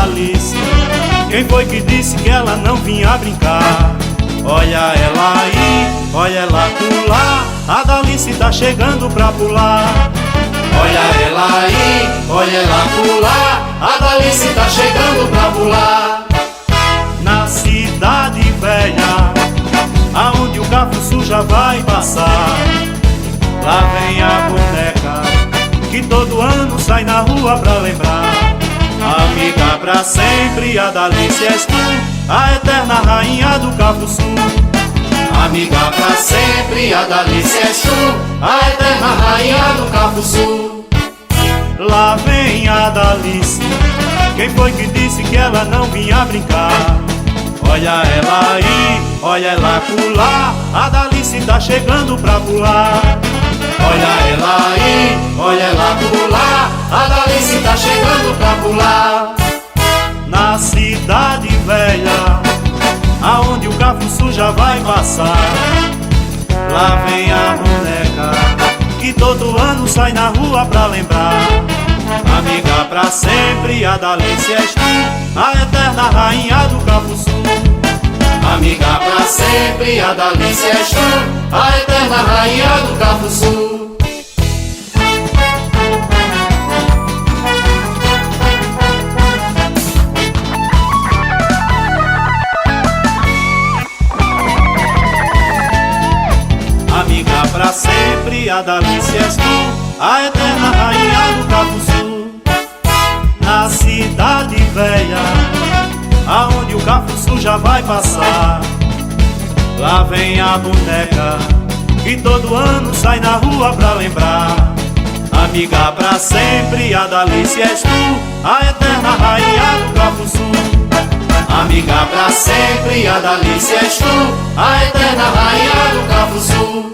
Dalice. Quem foi que disse que ela não vinha brincar? Olha ela aí, olha ela pular, a Dalice tá chegando pra pular. Olha ela aí, olha ela pular, a Dalice tá chegando pra pular. Na cidade velha, aonde o Cafuçu já vai passar, lá vem a boneca que todo ano sai na rua pra lembrar. Amiga pra sempre, a Dalice és tu, a eterna rainha do Cafuçu. Amiga pra sempre, a Dalice és tu, a eterna rainha do Cafuçu. Lá vem a Dalice, quem foi que disse que ela não vinha brincar? Olha ela aí, olha ela pular, a Dalice tá chegando pra pular. Olha ela aí, olha ela pular, a Dalice tá chegando pra pular. Na cidade velha, aonde o Cafuçu já vai passar, lá vem a boneca que todo ano sai na rua pra lembrar. Amiga pra sempre, a Dalice és tu, a eterna rainha do Cafuçu. Amiga pra sempre, a Dalice és tu, a eterna rainha do Cafuçu. Amiga pra sempre, a Dalice és tu, a eterna rainha do Cafuçu. Na cidade velha, aonde o Cafuçu já vai passar, lá vem a boneca que todo ano sai na rua pra lembrar. Amiga pra sempre, a Dalice és tu, a eterna rainha do Cafuçu. Amiga pra sempre, a Dalice és tu, a eterna rainha do Cafuçu.